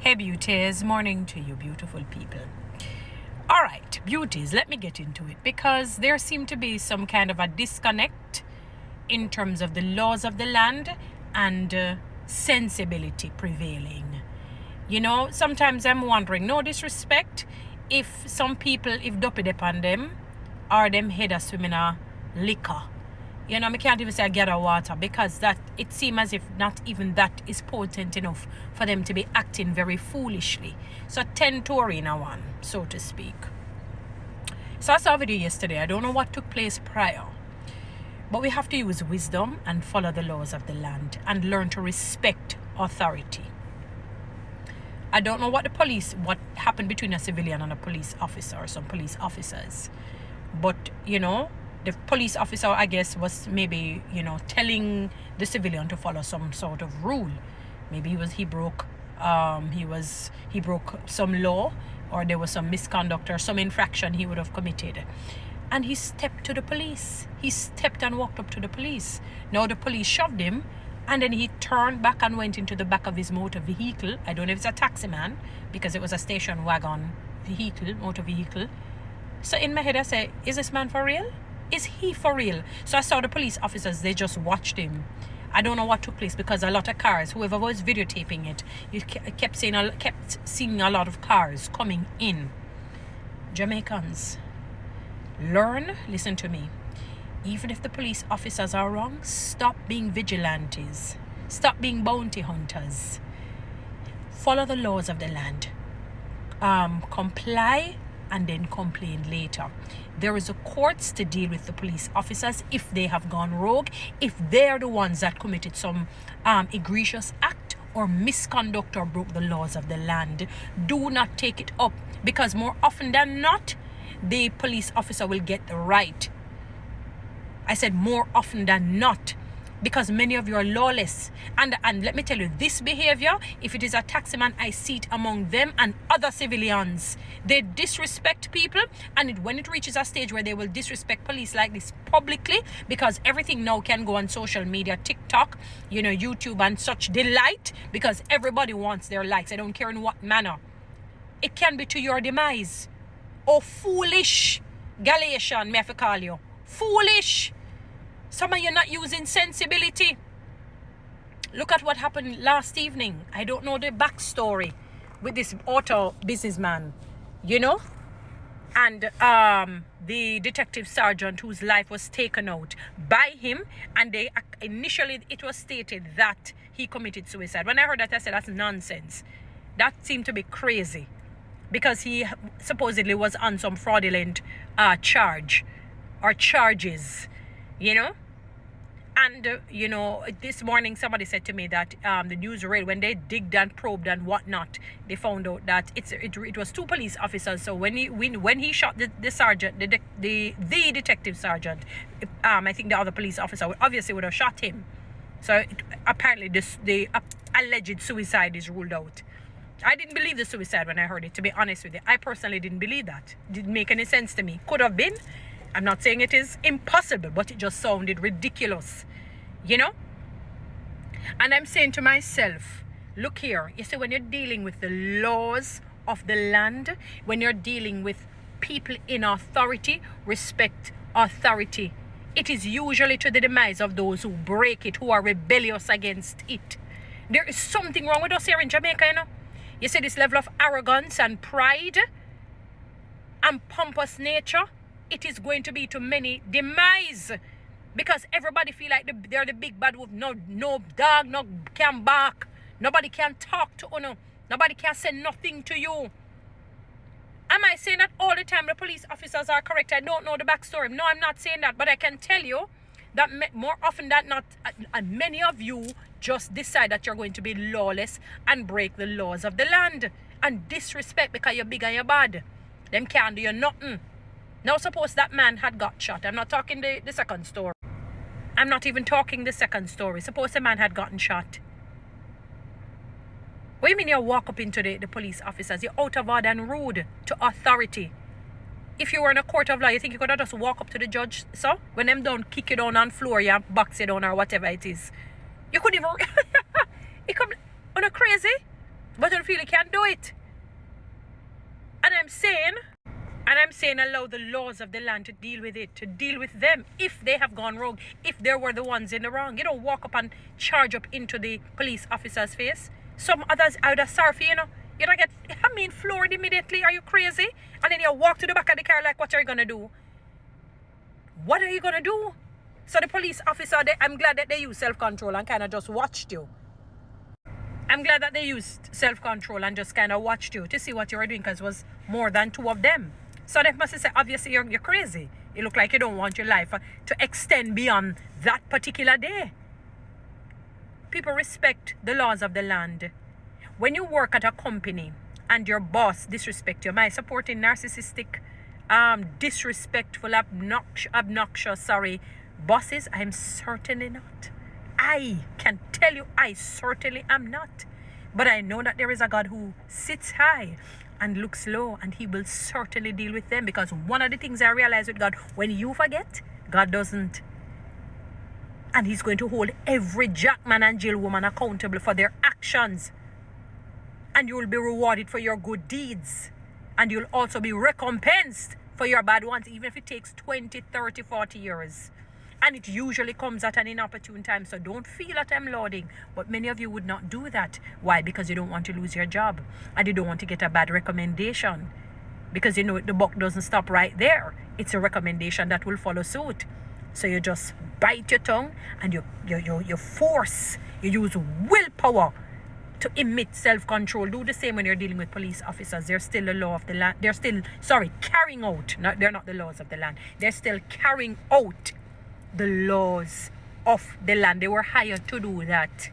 Hey beauties, morning to you beautiful people. All right, beauties, let me get into it because there seemed to be some kind of a disconnect in terms of the laws of the land and sensibility prevailing. You know, sometimes I'm wondering, no disrespect, if some people, if dopey upon them, or them head a swimming a liquor. You know, I can't even say I gather water because that it seems as if not even that is potent enough for them to be acting very foolishly. So 10 Tory in a one, so to speak. So I saw a video yesterday. I don't know what took place prior. But we have to use wisdom and follow the laws of the land and learn to respect authority. I don't know what happened between a civilian and a police officer or some police officers. But, you know, the police officer, I guess, was maybe, you know, telling the civilian to follow some sort of rule. Maybe he broke some law, or there was some misconduct or some infraction he would have committed. And he stepped to the police. He stepped and walked up to the police. Now the police shoved him, and then he turned back and went into the back of his motor vehicle. I don't know if it's a taxi man, because it was a station wagon motor vehicle. So in my head I say, is this man for real? Is he for real? So I saw the police officers, they just watched him. I don't know what took place because a lot of cars, whoever was videotaping it, you kept seeing a lot of cars coming in. Jamaicans, listen to me. Even if the police officers are wrong, stop being vigilantes. Stop being bounty hunters. Follow the laws of the land. Comply and then complain later. There is a courts to deal with the police officers if they have gone rogue, if they're the ones that committed some egregious act or misconduct or broke the laws of the land. Do not take it up, because more often than not, the police officer will get the right. I said more often than not, because many of you are lawless. And let me tell you, this behavior, if it is a taxi man, I see it among them and other civilians. They disrespect people, and when it reaches a stage where they will disrespect police like this publicly, because everything now can go on social media, TikTok, you know, YouTube and such delight, because everybody wants their likes. I don't care in what manner. It can be to your demise. Oh, foolish Galatian, may I have to call you. Foolish. Some of you not using sensibility. Look at what happened last evening. I don't know the backstory with this auto businessman, you know, and the detective sergeant whose life was taken out by him, and initially it was stated that he committed suicide. When I heard that, I said that's nonsense. That seemed to be crazy, because he supposedly was on some fraudulent charges, you know. And, you know, this morning somebody said to me that the news read, when they digged and probed and whatnot, they found out that it was two police officers. So when he shot the sergeant, the detective sergeant, I think the other police officer obviously would have shot him. So apparently the alleged suicide is ruled out. I didn't believe the suicide when I heard it, to be honest with you. I personally didn't believe that. Didn't make any sense to me. Could have been. I'm not saying it is impossible, but it just sounded ridiculous, you know? And I'm saying to myself, look here, you see, when you're dealing with the laws of the land, when you're dealing with people in authority, respect authority. It is usually to the demise of those who break it, who are rebellious against it. There is something wrong with us here in Jamaica, you know? You see this level of arrogance and pride and pompous nature, it is going to be to many demise, because everybody feel like they're the big bad wolf. No dog, no can bark. Nobody can talk to you. Nobody can say nothing to you. Am I saying that all the time the police officers are correct? I don't know the backstory. No, I'm not saying that, but I can tell you that more often than not, many of you just decide that you're going to be lawless and break the laws of the land and disrespect because you're big and you're bad. Them can't do you nothing. Now suppose that man had got shot. I'm not talking the second story. I'm not even talking the second story. Suppose the man had gotten shot. What do you mean you walk up into the police officers? You're out of order and rude to authority. If you were in a court of law, you think you could have just walk up to the judge, so? When them don't kick you down on floor, you box you down or whatever it is. You couldn't even... You come... Are you crazy? But you feel you can't do it. And I'm saying allow the laws of the land to deal with it, to deal with them if they have gone wrong, if they were the ones in the wrong. You don't walk up and charge up into the police officer's face. Some others are the surfy, you know. You don't get, floored immediately. Are you crazy? And then you walk to the back of the car like, what are you going to do? What are you going to do? So the police officer, I'm glad that they used self-control and kind of just watched you. I'm glad that they used self-control and just kind of watched you to see what you were doing, because it was more than two of them. So they must have said, obviously, you're crazy. You look like you don't want your life to extend beyond that particular day. People respect the laws of the land. When you work at a company and your boss disrespect you, am I supporting narcissistic, disrespectful, obnoxious, bosses? I'm certainly not. I can tell you, I certainly am not. But I know that there is a God who sits high and looks low, and he will certainly deal with them. Because one of the things I realize with God, when you forget, God doesn't. And he's going to hold every jackman and jailwoman accountable for their actions. And you will be rewarded for your good deeds. And you'll also be recompensed for your bad ones, even if it takes 20, 30, 40 years. And it usually comes at an inopportune time. So don't feel that I'm lauding. But many of you would not do that. Why? Because you don't want to lose your job. And you don't want to get a bad recommendation. Because you know the buck doesn't stop right there. It's a recommendation that will follow suit. So you just bite your tongue and you force. You use willpower to emit self-control. Do the same when you're dealing with police officers. They're still the law of the land. They're still, carrying out. They're not the laws of the land. They're still carrying out the laws of the land. They were hired to do that.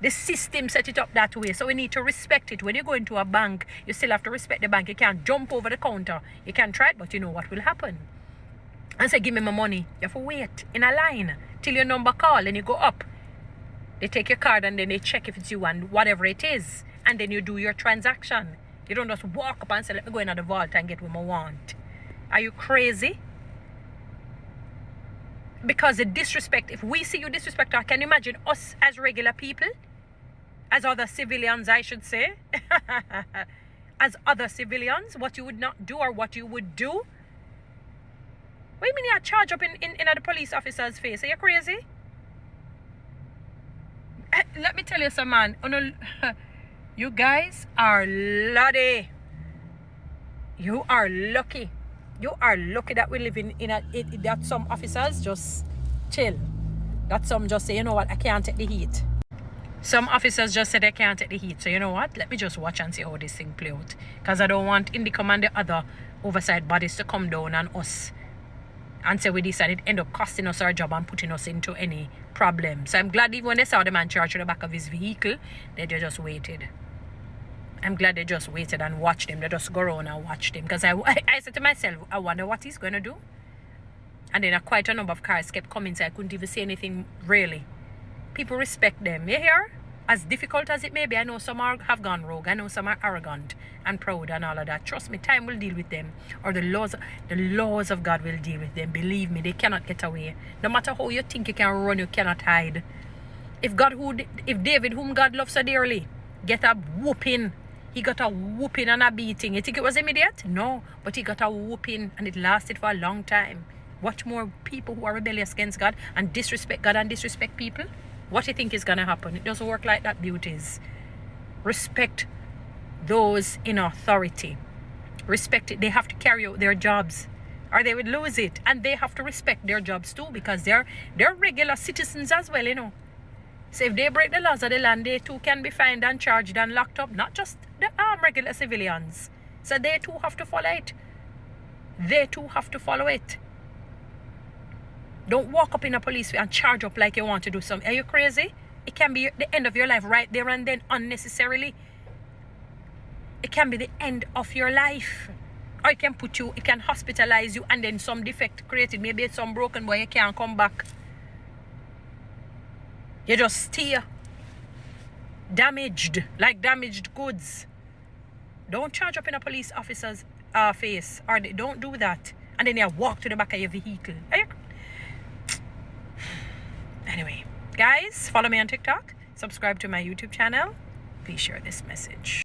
The system set it up that way, so we need to respect it. When you go into a bank, you still have to respect the bank. You can't jump over the counter. You can try it, but you know what will happen. And say, give me my money. You have to wait in a line till your number call, and you go up. They take your card and then they check if it's you and whatever it is, and then you do your transaction. You don't just walk up and say, let me go in at the vault and get what I want. Are you crazy? Because the disrespect, if we see you disrespect her, can you imagine us as regular people? As other civilians, I should say. As other civilians, what you would not do or what you would do? What do you mean you charge up in the police officer's face? Are you crazy? Let me tell you some man. You guys are lucky. You are lucky. You are lucky that we live that some officers just chill. That some just say, you know what, I can't take the heat. Some officers just say they can't take the heat. So you know what, let me just watch and see how this thing play out. Because I don't want Indicom and the other oversight bodies to come down on us and say we decided end up costing us our job and putting us into any problem. So I'm glad even when they saw the man charged to the back of his vehicle, they just waited. I'm glad they just waited and watched him. They just go around and watched him. Because I said to myself, I wonder what he's going to do. And then quite a number of cars kept coming, so I couldn't even say anything really. People respect them. You hear? As difficult as it may be, I know some have gone rogue. I know some are arrogant and proud and all of that. Trust me, time will deal with them. Or the laws of God will deal with them. Believe me, they cannot get away. No matter how you think you can run, you cannot hide. If David, whom God loves so dearly, get a whooping, he got a whooping and a beating. You think it was immediate? No, but he got a whooping and it lasted for a long time. Watch more people who are rebellious against God and disrespect God and disrespect people. What do you think is going to happen? It doesn't work like that, beauties. Respect those in authority. Respect it. They have to carry out their jobs or they would lose it. And they have to respect their jobs too, because they're regular citizens as well, you know. So if they break the laws of the land, they too can be fined and charged and locked up. Not just the regular civilians. So they too have to follow it. They too have to follow it. Don't walk up in a police and charge up like you want to do something. Are you crazy? It can be the end of your life right there and then unnecessarily. It can be the end of your life. Or it can it can hospitalize you and then some defect created. Maybe it's some broken boy, you can't come back. You just stay damaged, like damaged goods. Don't charge up in a police officer's face, or they don't do that. And then you walk to the back of your vehicle. Anyway, guys, follow me on TikTok. Subscribe to my YouTube channel. please share this message.